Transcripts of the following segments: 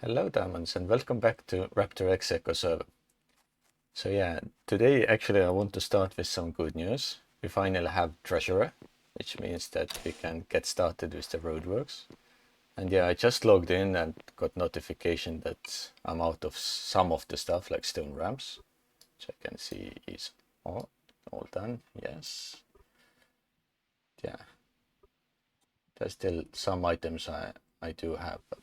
Hello diamonds and welcome back to Raptor X-eco-server. So yeah, today actually I want to start with some good news. We finally have treasurer, which means that we can get started with the roadworks. And yeah, I just logged in and got notification that I'm out of some of the stuff like stone ramps, which I can see is all done. Yes. Yeah. There's still some items I do have, but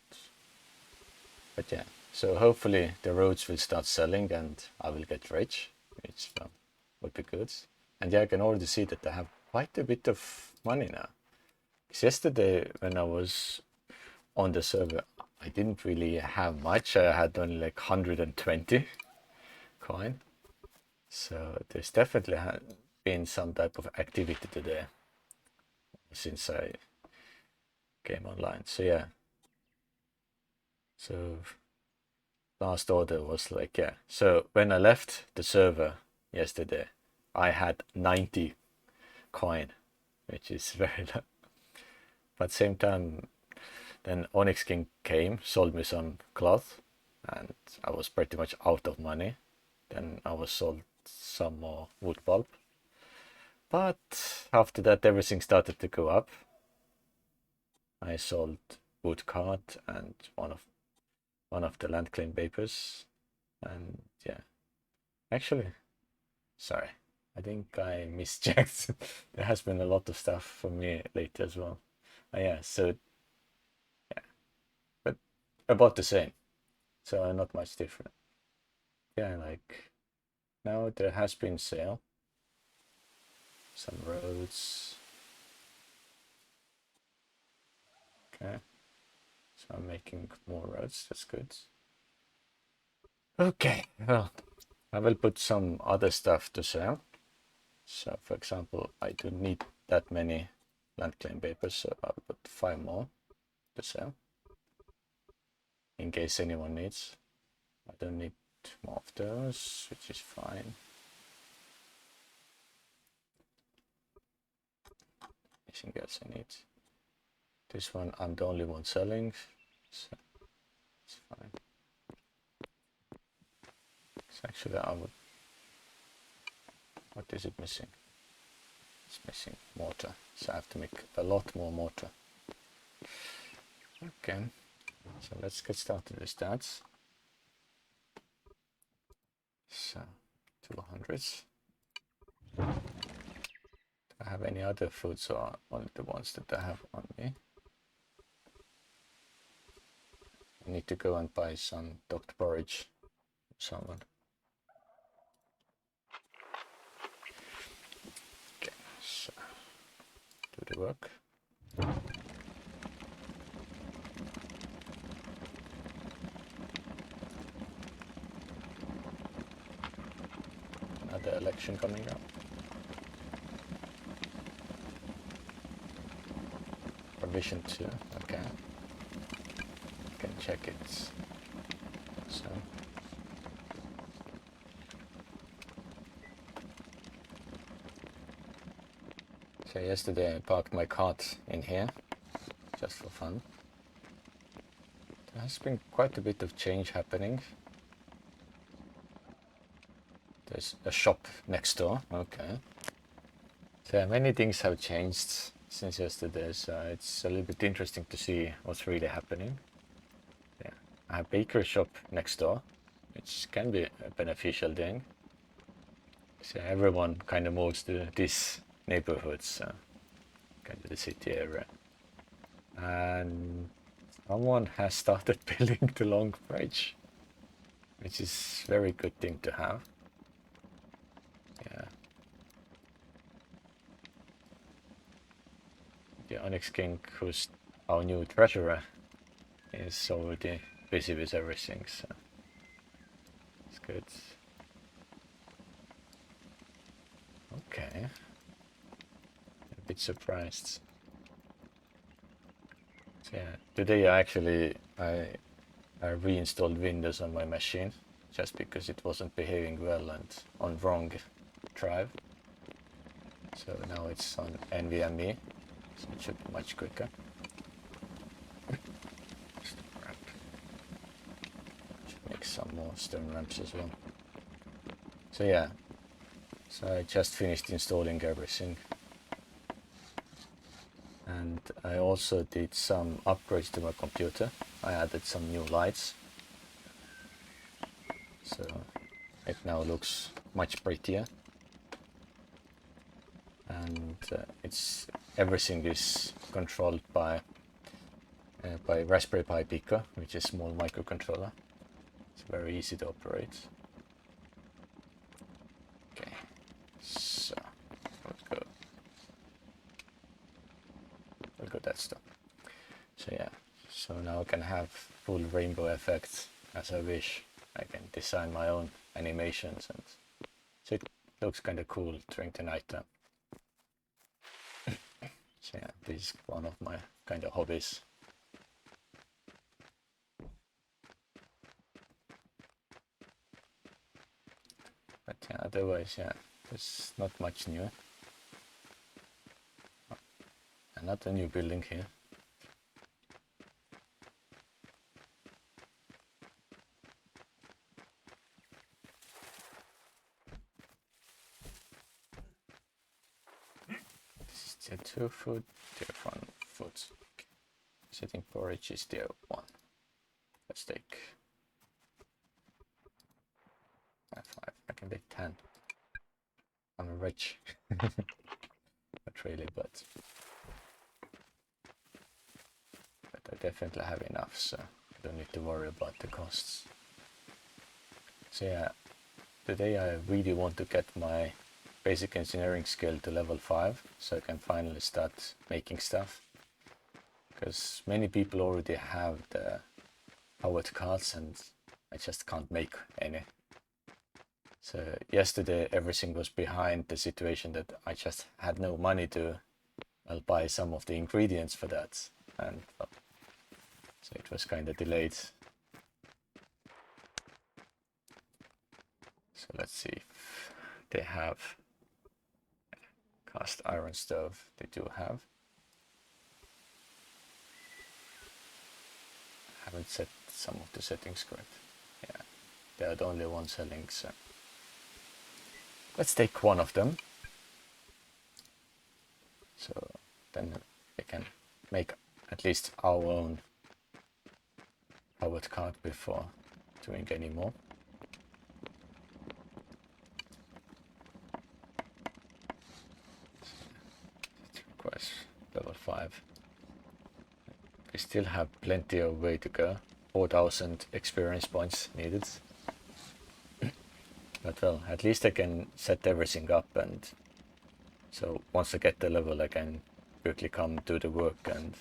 yeah. So hopefully the roads will start selling and I will get rich, which would be good. And yeah, I can already see that I have quite a bit of money now. Because yesterday when I was on the server, I didn't really have much. I had only like 120 coin. So there's definitely been some type of activity today since I came online. So yeah. So last order was like, yeah. So when I left the server yesterday, I had 90 coin, which is very low. But same time, then Onyx King came, sold me some cloth, and I was pretty much out of money. Then I was sold some more wood pulp. But after that, everything started to go up. I sold wood cart and one of the land claim papers, and yeah. Actually, sorry, I think I mischecked. There has been a lot of stuff for me lately as well. Yeah, so yeah, but about the same. So not much different. Yeah, like now there has been sale. Some roads. Okay. So I'm making more roads, that's good. Okay, well, I will put some other stuff to sell. So for example, I don't need that many land claim papers, so I'll put 5 more to sell. In case anyone needs. I don't need more of those, which is fine. Anything else I need? This one I'm the only one selling, so it's fine. So actually I would, what is it missing? It's missing mortar, so I have to make a lot more mortar. Okay, so let's get started with that. So 200. Do I have any other foods or only the ones that I have on me? I need to go and buy some duck porridge from someone. Okay, so do the work. Another election coming up. Provision 2, okay. Can check it. So yesterday I parked my cart in here, just for fun. There has been quite a bit of change happening. There's a shop next door, okay. So many things have changed since yesterday, so it's a little bit interesting to see what's really happening. Yeah, I have a bakery shop next door, which can be a beneficial thing. So everyone kind of moves to this neighborhood, so kind of the city area. And someone has started building the long bridge, which is a very good thing to have. Yeah. The Onyx King, who's our new treasurer, is already busy with everything, so it's good. Okay. A bit surprised. So yeah, today I reinstalled Windows on my machine just because it wasn't behaving well and on wrong drive. So now it's on NVMe, so it should be much quicker. make some more stone ramps as well. So yeah, so I just finished installing everything. And I also did some upgrades to my computer. I added some new lights. So it now looks much prettier. And everything is controlled by Raspberry Pi Pico, which is a small microcontroller. It's very easy to operate. Okay, so we'll go that stuff. So yeah, so now I can have full rainbow effects as I wish. I can design my own animations, and so it looks kind of cool during the night time. So yeah, this is one of my kind of hobbies. But yeah, otherwise, yeah, there's not much new. Another new building here. This is tier 2 food, tier 1 foods. Setting porridge is tier 1. Let's take 5. I can take 10. I'm rich. Not really, but I definitely have enough, so I don't need to worry about the costs. So yeah, today I really want to get my basic engineering skill to level 5, so I can finally start making stuff. Because many people already have the powered cards and I just can't make any. So yesterday everything was behind the situation that I just had no money to buy some of the ingredients for that, and so it was kind of delayed. So let's see if they have cast iron stove. They do have. I haven't set some of the settings correct. Yeah, they are the only one selling, so let's take one of them. So then we can make at least our own powered card before doing any more. It requires level 5. We still have plenty of way to go. 4,000 experience points needed. But well, at least I can set everything up, and so once I get the level I can quickly come do the work. And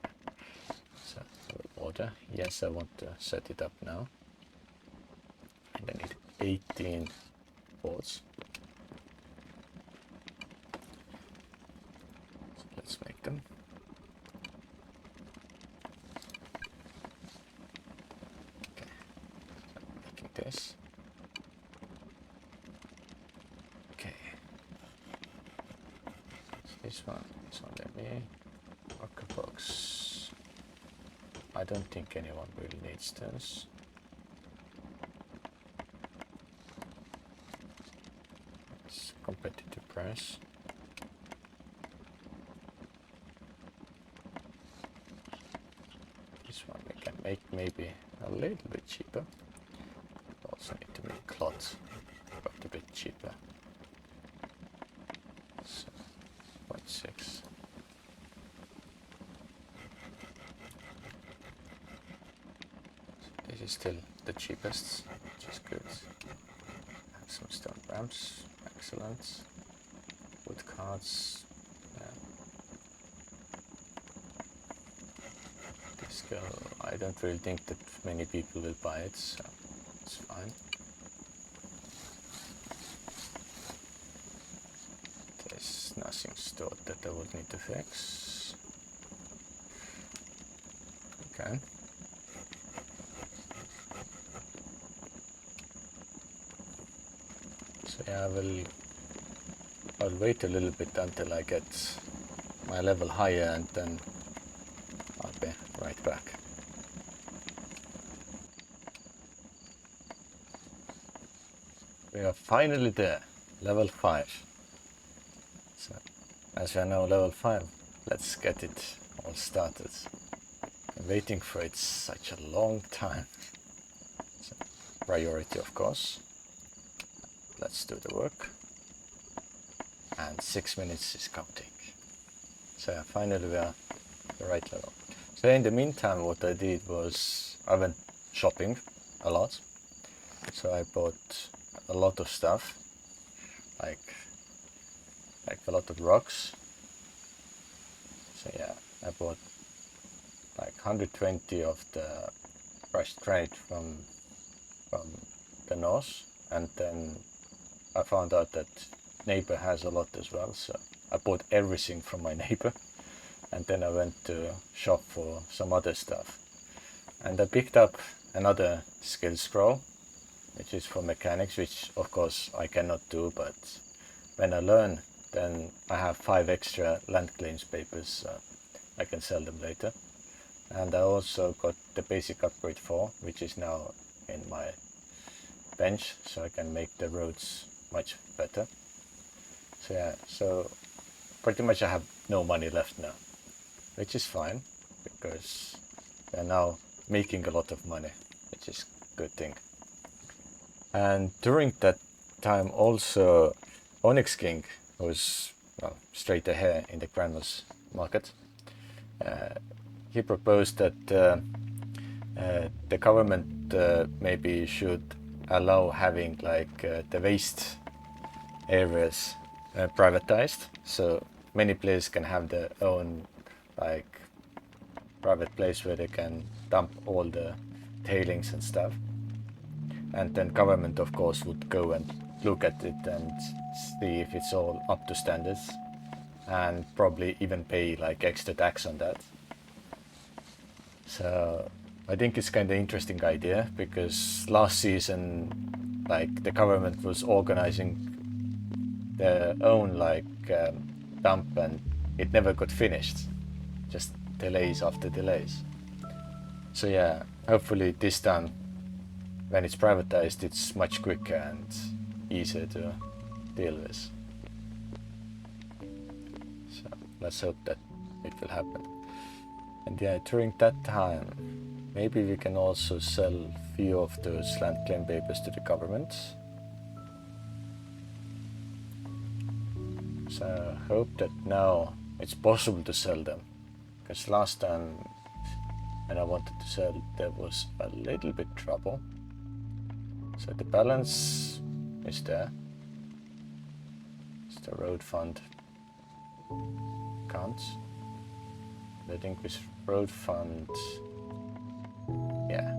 yeah. So water, yes, I want to set it up now. And I need 18 boards. So let's make them. This. Okay. So this one, let me worker box. I don't think anyone really needs this. It's competitive price. This one we can make maybe a little bit cheaper. Also need to make cloth quite a bit cheaper. So 0.6. So this is still the cheapest, which is good. Have some stone ramps, excellent. Wood cards, yeah. This girl, I don't really think that many people will buy it, so it's fine. There's nothing stored that I would need to fix. Okay. So yeah, I'll wait a little bit until I get my level higher, and then I'll be right back. We are finally there, level 5. So, as we are now level 5, let's get it all started. I'm waiting for it such a long time. So, priority, of course. Let's do the work. And 6 minutes is counting. So yeah, finally we are the right level. So in the meantime, what I did was I went shopping a lot. So I bought a lot of stuff, like a lot of rocks. So yeah, I bought like 120 of the crushed granite from the north, and then I found out that neighbor has a lot as well. So I bought everything from my neighbor, and then I went to shop for some other stuff, and I picked up another skill scroll, which is for mechanics, which of course I cannot do, but when I learn, then I have 5 extra land claims papers, so I can sell them later. And I also got the basic upgrade 4, which is now in my bench, so I can make the roads much better. So yeah, so pretty much I have no money left now, which is fine, because we're now making a lot of money, which is a good thing. And during that time also, Onyx King, who's straight ahead in the Grandma's market, he proposed that the government maybe should allow having like the waste areas privatized, so many players can have their own like private place where they can dump all the tailings and stuff, and then government of course would go and look at it and see if it's all up to standards, and probably even pay like extra tax on that. So I think it's kind of interesting idea, because last season like the government was organizing their own like dump, and it never got finished, just delays after delays. So yeah, hopefully this time when it's privatized it's much quicker and easier to deal with. So let's hope that it will happen. And yeah, during that time maybe we can also sell few of those land claim papers to the government. So I hope that now it's possible to sell them, because last time when I wanted to sell there was a little bit trouble. So the balance is there. It's the road fund counts. I think with road fund, yeah.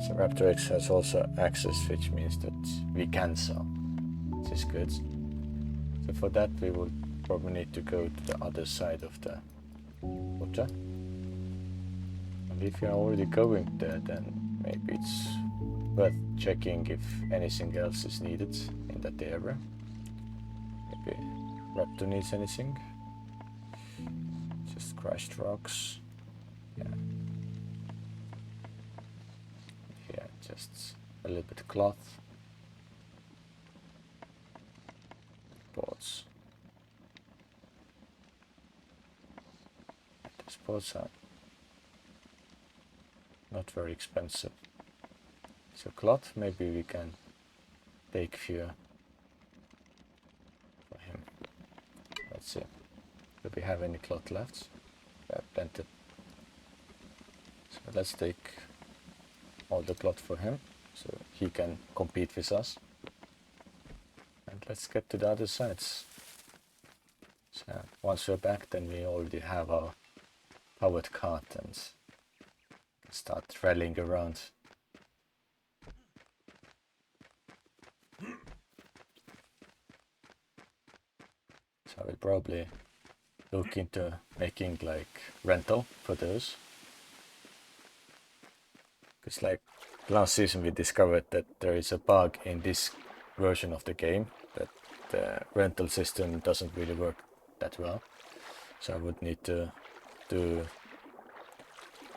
So Raptor X has also access, which means that we can sell, which is good. So for that we will probably need to go to the other side of the water. And if you are already going there, then maybe it's worth checking if anything else is needed in that area. Maybe Raptor needs anything. Just crushed rocks. Yeah. Here, just a little bit of cloth. Boards. These boards are not very expensive. So cloth, maybe we can take few for him. Let's see. Do we have any cloth left? We have plenty. So let's take all the cloth for him, so he can compete with us. And let's get to the other sides. So once we're back, then we already have our powered cart and can start rallying around. So I will probably look into making like rental for those, because like last season we discovered that there is a bug in this version of the game, that the rental system doesn't really work that well. So I would need to do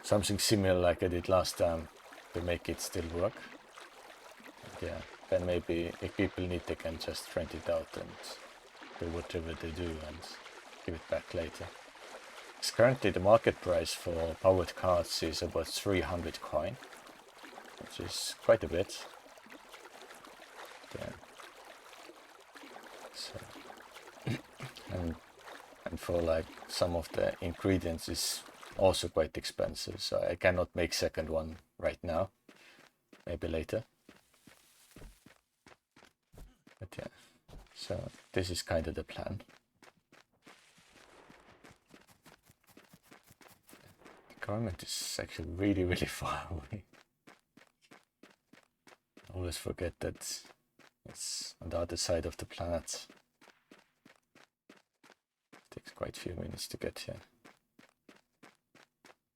something similar like I did last time to make it still work. And yeah, then maybe if people need, they can just rent it out and do whatever they do and give it back later. Because currently the market price for powered cards is about 300 coin, which is quite a bit. Yeah. So, and for like some of the ingredients is also quite expensive, so I cannot make second one right now, maybe later. But yeah, so this is kind of the plan. The government is actually really far away. I always forget that it's on the other side of the planet. It takes quite a few minutes to get here.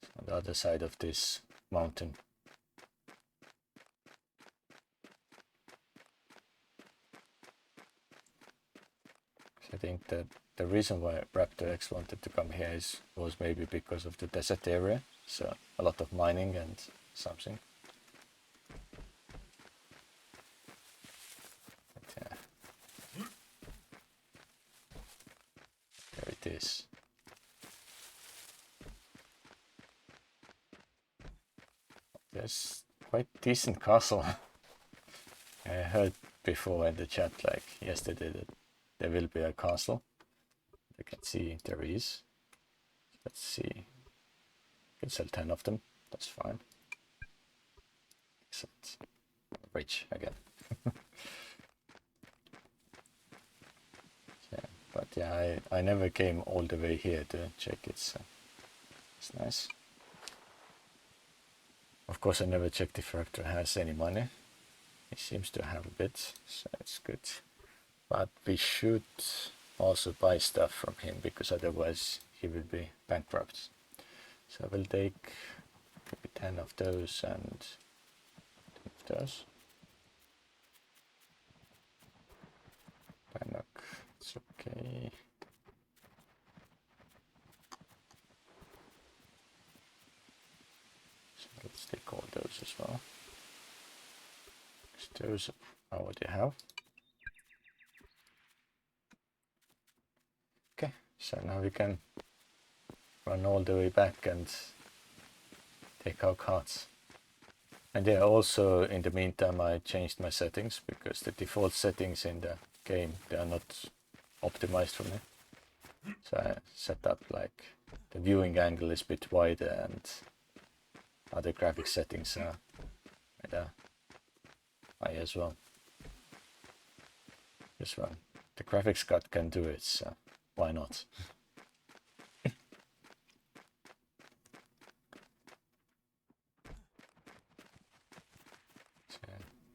It's on the other side of this mountain. I think that the reason why Raptor X wanted to come here was maybe because of the desert area, so a lot of mining and something. But yeah. There it is. There's quite decent castle. I heard before in the chat, like yesterday, that there will be a castle. You can see there is. Let's see. You can sell 10 of them. That's fine. Excellent. Rich again. Yeah, but yeah, I never came all the way here to check it, so it's nice. Of course, I never checked if Raptor has any money. He seems to have a bit, so it's good. But we should also buy stuff from him, because otherwise he will be bankrupt. So I will take maybe 10 of those and 10 of those. Bannock, it's okay. So let's take all those as well. Those are what you have. Okay, so now we can run all the way back and take our cards. And yeah, also in the meantime I changed my settings, because the default settings in the game, they are not optimized for me. So I set up like the viewing angle is a bit wider, and other graphic settings are high as well. This one, the graphics card can do it, so why not? So,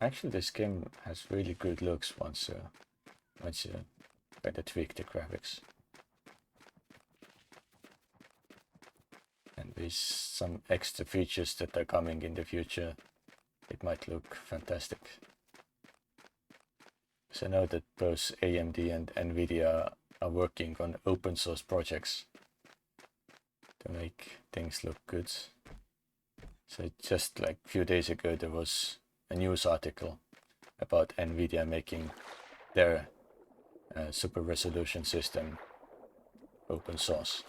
actually, this game has really good looks once you better tweak the graphics. And with some extra features that are coming in the future, it might look fantastic. So I know that both AMD and NVIDIA are working on open source projects to make things look good. So just like a few days ago, there was a news article about NVIDIA making their super resolution system open source,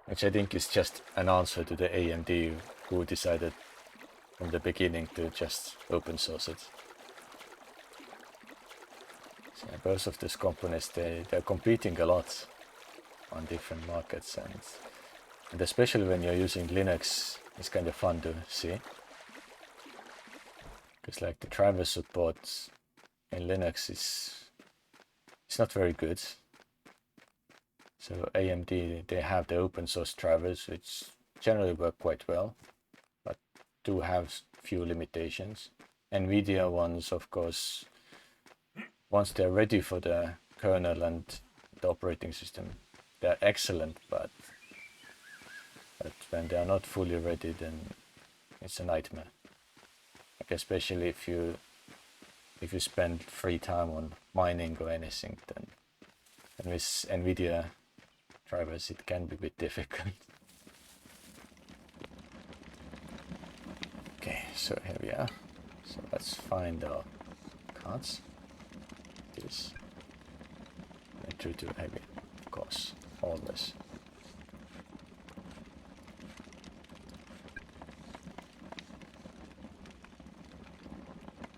which I think is just an answer to the AMD, who decided from the beginning to just open source it. So both of these companies, they're competing a lot on different markets, and especially when you're using Linux, it's kind of fun to see. Because like the driver support in Linux it's not very good. So AMD, they have the open source drivers, which generally work quite well, but do have few limitations. NVIDIA ones, of course, once they're ready for the kernel and the operating system, they're excellent, but when they are not fully ready, then it's a nightmare. Like especially if you spend free time on mining or anything, then with NVIDIA drivers it can be a bit difficult. Okay, so here we are. So let's find our cards. This too heavy, of course, always.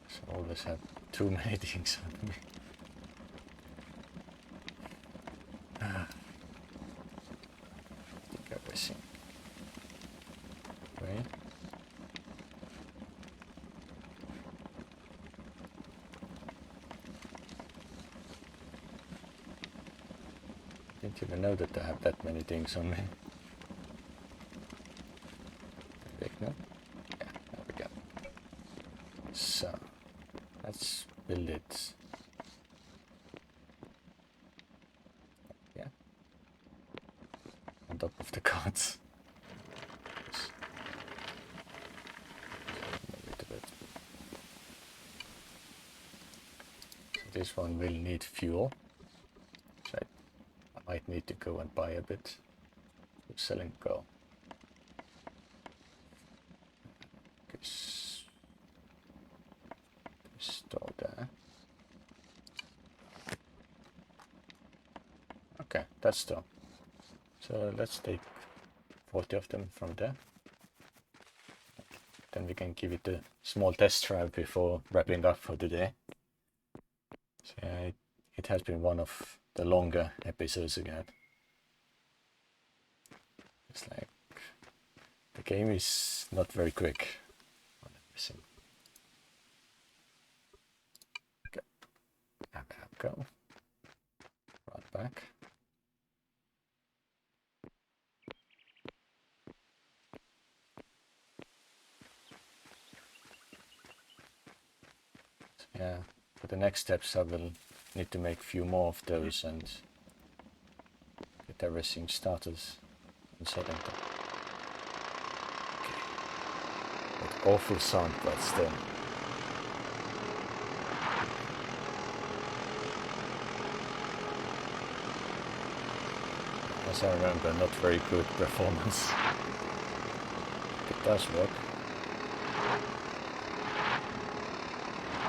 So always have too many things on me. Think everything. Right. Didn't even know that I have that many things on me. Big, no? Yeah, there we go. So, let's build it. Yeah. On top of the cards. So this one will need fuel. So I might need to go and buy a bit. Selling go. Store there. Okay, that's store. So let's take 40 of them from there. Then we can give it a small test drive before wrapping up for today. So yeah, it has been one of the longer episodes again. It's like the game is not very quick on everything. Okay. Go. Right back. So yeah, for the next steps I will need to make a few more of those and get everything started and selling them. That awful sound, but still. As I remember, not very good performance. It does work.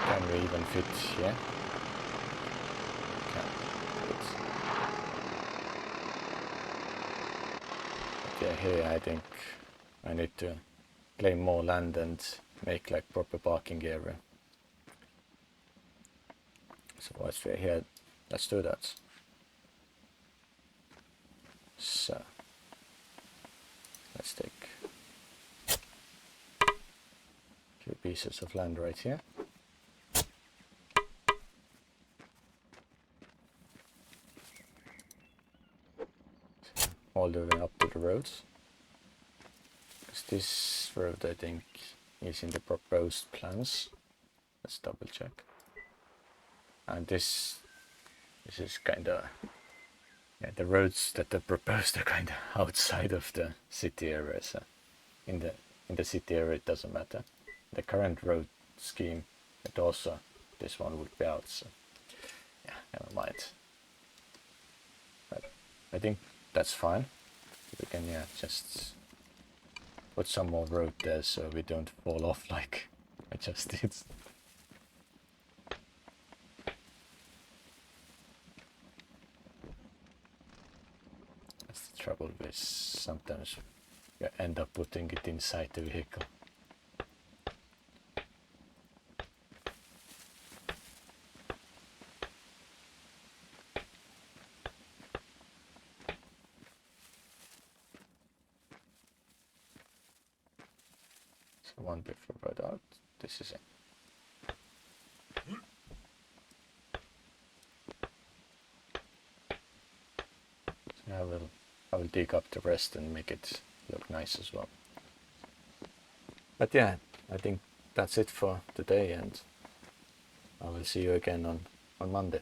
Can we even fit here? Can. Good. But yeah, here I think I need to claim more land and make like proper parking area. So whilst we're here, let's do that. So let's take a few pieces of land right here. So all the way up to the roads. Because this road I think is in the proposed plans. Let's double check. And this is kinda, yeah, the roads that are proposed are kinda outside of the city area, so in the city area it doesn't matter. The current road scheme, it also, this one would be out, so yeah, never mind. But I think that's fine. We can, yeah, just put some more road there so we don't fall off like I just did. That's the trouble with sometimes you end up putting it inside the vehicle. So one before right out, this is it. So I will dig up the rest and make it look nice as well. But yeah, I think that's it for today, and I will see you again on Monday.